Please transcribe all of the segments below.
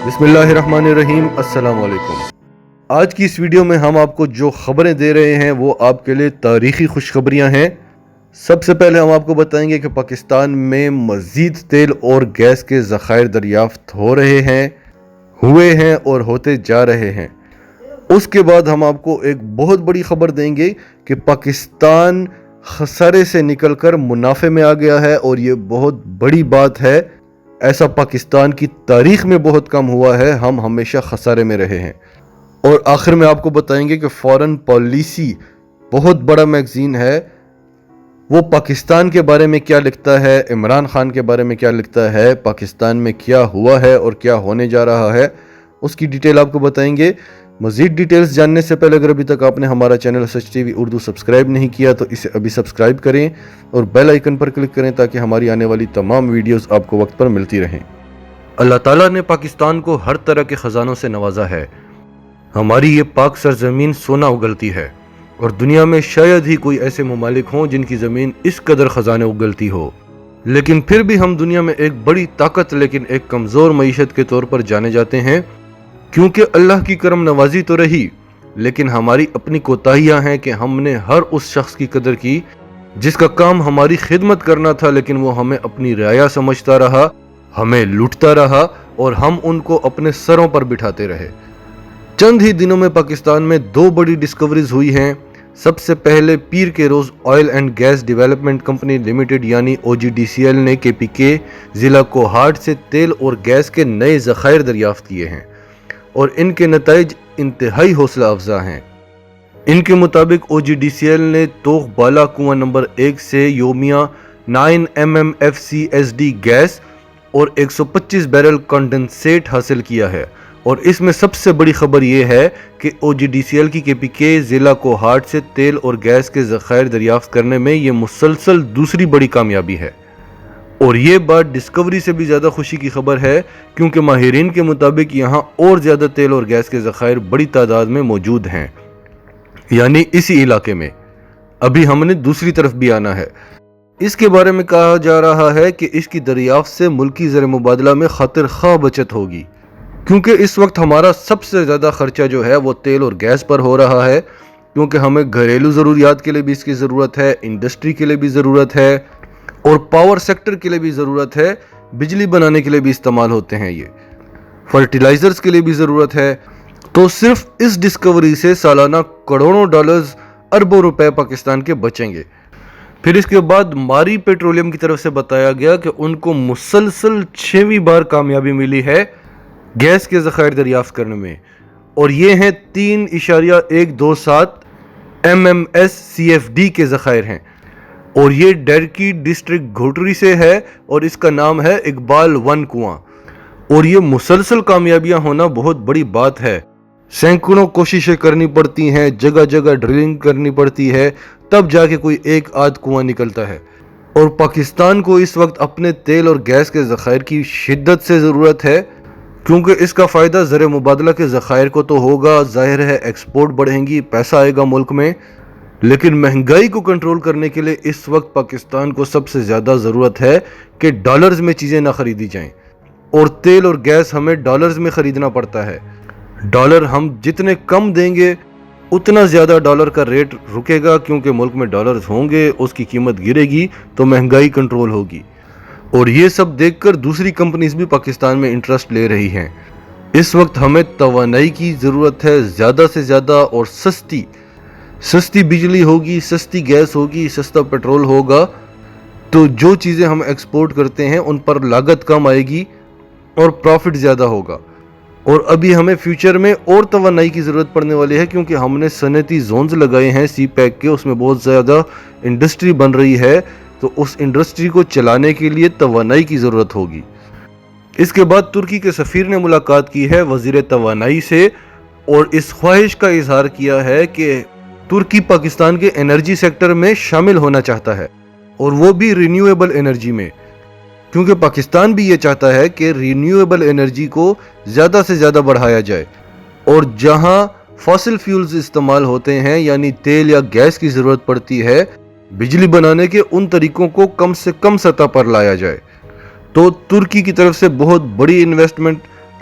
بسم اللہ الرحمن الرحیم، السلام علیکم۔ آج کی اس ویڈیو میں ہم آپ کو جو خبریں دے رہے ہیں وہ آپ کے لیے تاریخی خوشخبریاں ہیں۔ سب سے پہلے ہم آپ کو بتائیں گے کہ پاکستان میں مزید تیل اور گیس کے ذخائر دریافت ہوئے ہیں اور ہوتے جا رہے ہیں۔ اس کے بعد ہم آپ کو ایک بہت بڑی خبر دیں گے کہ پاکستان خسارے سے نکل کر منافع میں آ گیا ہے، اور یہ بہت بڑی بات ہے۔ ایسا پاکستان کی تاریخ میں بہت کم ہوا ہے، ہم ہمیشہ خسارے میں رہے ہیں۔ اور آخر میں آپ کو بتائیں گے کہ فارن پالیسی بہت بڑا میگزین ہے، وہ پاکستان کے بارے میں کیا لکھتا ہے، عمران خان کے بارے میں کیا لکھتا ہے، پاکستان میں کیا ہوا ہے اور کیا ہونے جا رہا ہے، اس کی ڈیٹیل آپ کو بتائیں گے۔ مزید ڈیٹیلز جاننے سے پہلے اگر ابھی تک آپ نے ہمارا چینل سچ ٹی وی اردو سبسکرائب نہیں کیا تو اسے ابھی سبسکرائب کریں اور بیل آئیکن پر کلک کریں تاکہ ہماری آنے والی تمام ویڈیوز آپ کو وقت پر ملتی رہیں۔ اللہ تعالیٰ نے پاکستان کو ہر طرح کے خزانوں سے نوازا ہے۔ ہماری یہ پاک سرزمین سونا اگلتی ہے، اور دنیا میں شاید ہی کوئی ایسے ممالک ہوں جن کی زمین اس قدر خزانے اگلتی ہو۔ لیکن پھر بھی ہم دنیا میں ایک بڑی طاقت لیکن ایک کمزور معیشت کے طور پر جانے جاتے ہیں، کیونکہ اللہ کی کرم نوازی تو رہی، لیکن ہماری اپنی کوتاہیاں ہیں کہ ہم نے ہر اس شخص کی قدر کی جس کا کام ہماری خدمت کرنا تھا، لیکن وہ ہمیں اپنی رعایا سمجھتا رہا، ہمیں لوٹتا رہا، اور ہم ان کو اپنے سروں پر بٹھاتے رہے۔ چند ہی دنوں میں پاکستان میں 2 بڑی ڈسکوریز ہوئی ہیں۔ سب سے پہلے پیر کے روز oil and gas development company limited یعنی OGDCL نے KPK ضلع کوہاٹ سے تیل اور گیس کے نئے ذخائر دریافت کیے ہیں، اور ان کے نتائج انتہائی حوصلہ افزا ہیں۔ ان کے مطابق OGDCL نے توخ بالا کنواں نمبر 1 سے یومیہ 9 mmfCSD گیس اور 125 بیرل کنڈنسیٹ حاصل کیا ہے، اور اس میں سب سے بڑی خبر یہ ہے کہ OGDCL کی KPK ضلع کوہاٹ سے تیل اور گیس کے ذخائر دریافت کرنے میں یہ مسلسل دوسری بڑی کامیابی ہے۔ اور یہ بات ڈسکوری سے بھی زیادہ خوشی کی خبر ہے، کیونکہ ماہرین کے مطابق یہاں اور زیادہ تیل اور گیس کے ذخائر بڑی تعداد میں موجود ہیں، یعنی اسی علاقے میں۔ ابھی ہم نے دوسری طرف بھی آنا ہے۔ اس کے بارے میں کہا جا رہا ہے کہ اس کی دریافت سے ملکی زر مبادلہ میں خاطر خواہ بچت ہوگی، کیونکہ اس وقت ہمارا سب سے زیادہ خرچہ جو ہے وہ تیل اور گیس پر ہو رہا ہے، کیونکہ ہمیں گھریلو ضروریات کے لیے بھی اس کی ضرورت ہے، انڈسٹری کے لیے بھی ضرورت ہے، اور پاور سیکٹر کے لیے بھی ضرورت ہے۔ بجلی بنانے کے لیے بھی استعمال ہوتے ہیں، یہ فرٹیلائزرز کے لیے بھی ضرورت ہے۔ تو صرف اس ڈسکوری سے سالانہ کروڑوں ڈالرز، اربوں روپے پاکستان کے بچیں گے۔ پھر اس کے بعد ماری پیٹرولیم کی طرف سے بتایا گیا کہ ان کو مسلسل 6ویں بار کامیابی ملی ہے گیس کے ذخائر دریافت کرنے میں، اور یہ ہیں 3.127 mmsCFD کے ذخائر ہیں، اور یہ ڈیرکی ڈسٹرکٹ گھوٹری سے ہے، اور اس کا نام ہے اقبال 1 کنواں۔ اور یہ مسلسل کامیابیاں ہونا بہت بڑی بات ہے۔ سینکڑوں کوششیں کرنی پڑتی ہیں، جگہ جگہ ڈرلنگ کرنی پڑتی ہے، تب جا کے کوئی ایک آدھ کنواں نکلتا ہے۔ اور پاکستان کو اس وقت اپنے تیل اور گیس کے ذخائر کی شدت سے ضرورت ہے، کیونکہ اس کا فائدہ زر مبادلہ کے ذخائر کو تو ہوگا، ظاہر ہے ایکسپورٹ بڑھیں گی، پیسہ آئے گا ملک میں، لیکن مہنگائی کو کنٹرول کرنے کے لیے اس وقت پاکستان کو سب سے زیادہ ضرورت ہے کہ ڈالرز میں چیزیں نہ خریدی جائیں، اور تیل اور گیس ہمیں ڈالرز میں خریدنا پڑتا ہے۔ ڈالر ہم جتنے کم دیں گے اتنا زیادہ ڈالر کا ریٹ رکے گا، کیونکہ ملک میں ڈالرز ہوں گے، اس کی قیمت گرے گی تو مہنگائی کنٹرول ہوگی۔ اور یہ سب دیکھ کر دوسری کمپنیز بھی پاکستان میں انٹرسٹ لے رہی ہیں۔ اس وقت ہمیں توانائی کی ضرورت ہے، زیادہ سے زیادہ اور سستی بجلی ہوگی، سستی گیس ہوگی، سستا پیٹرول ہوگا، تو جو چیزیں ہم ایکسپورٹ کرتے ہیں ان پر لاگت کم آئے گی اور پروفٹ زیادہ ہوگا۔ اور ابھی ہمیں فیوچر میں اور توانائی کی ضرورت پڑنے والی ہے، کیونکہ ہم نے صنعتی زونز لگائے ہیں سی پیک کے، اس میں بہت زیادہ انڈسٹری بن رہی ہے، تو اس انڈسٹری کو چلانے کے لیے توانائی کی ضرورت ہوگی۔ اس کے بعد ترکی کے سفیر نے ملاقات کی ہے وزیر توانائی سے، اور اس خواہش کا اظہار کیا ہے کہ ترکی پاکستان کے انرجی سیکٹر میں شامل ہونا چاہتا ہے، اور وہ بھی رینیویبل انرجی میں، کیونکہ پاکستان بھی یہ چاہتا ہے کہ رینیویبل انرجی کو زیادہ سے زیادہ بڑھایا جائے، اور جہاں فاسل فیولز استعمال ہوتے ہیں یعنی تیل یا گیس کی ضرورت پڑتی ہے بجلی بنانے کے، ان طریقوں کو کم سے کم سطح پر لایا جائے۔ تو ترکی کی طرف سے بہت بڑی انویسٹمنٹ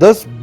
10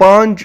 $5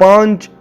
$5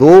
$2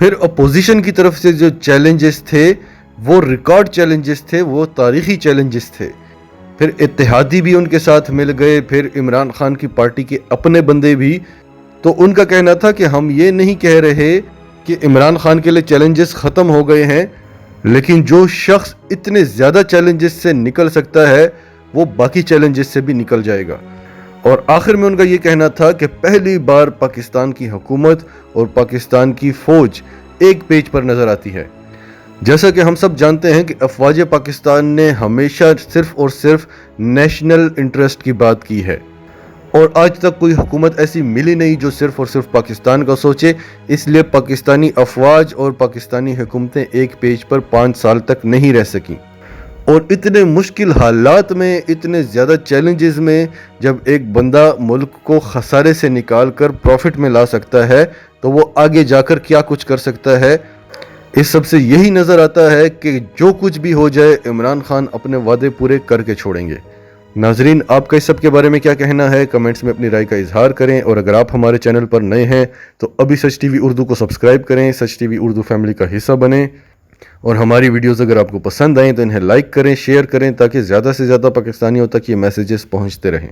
پھر اپوزیشن کی طرف سے جو چیلنجز تھے وہ ریکارڈ چیلنجز تھے، وہ تاریخی چیلنجز تھے۔ پھر اتحادی بھی ان کے ساتھ مل گئے، پھر عمران خان کی پارٹی کے اپنے بندے بھی۔ تو ان کا کہنا تھا کہ ہم یہ نہیں کہہ رہے کہ عمران خان کے لیے چیلنجز ختم ہو گئے ہیں، لیکن جو شخص اتنے زیادہ چیلنجز سے نکل سکتا ہے وہ باقی چیلنجز سے بھی نکل جائے گا۔ اور آخر میں ان کا یہ کہنا تھا کہ پہلی بار پاکستان کی حکومت اور پاکستان کی فوج ایک پیج پر نظر آتی ہے۔ جیسا کہ ہم سب جانتے ہیں کہ افواج پاکستان نے ہمیشہ صرف اور صرف نیشنل انٹرسٹ کی بات کی ہے، اور آج تک کوئی حکومت ایسی ملی نہیں جو صرف اور صرف پاکستان کا سوچے۔ اس لیے پاکستانی افواج اور پاکستانی حکومتیں ایک پیج پر 5 سال تک نہیں رہ سکیں، اور اتنے مشکل حالات میں، اتنے زیادہ چیلنجز میں جب ایک بندہ ملک کو خسارے سے نکال کر پروفٹ میں لا سکتا ہے تو وہ آگے جا کر کیا کچھ کر سکتا ہے۔ اس سب سے یہی نظر آتا ہے کہ جو کچھ بھی ہو جائے عمران خان اپنے وعدے پورے کر کے چھوڑیں گے۔ ناظرین، آپ کا اس سب کے بارے میں کیا کہنا ہے؟ کمنٹس میں اپنی رائے کا اظہار کریں، اور اگر آپ ہمارے چینل پر نئے ہیں تو ابھی سچ ٹی وی اردو کو سبسکرائب کریں، سچ ٹی وی اردو فیملی کا حصہ بنیں، اور ہماری ویڈیوز اگر آپ کو پسند آئیں تو انہیں لائک کریں، شیئر کریں، تاکہ زیادہ سے زیادہ پاکستانیوں تک یہ میسیجز پہنچتے رہیں۔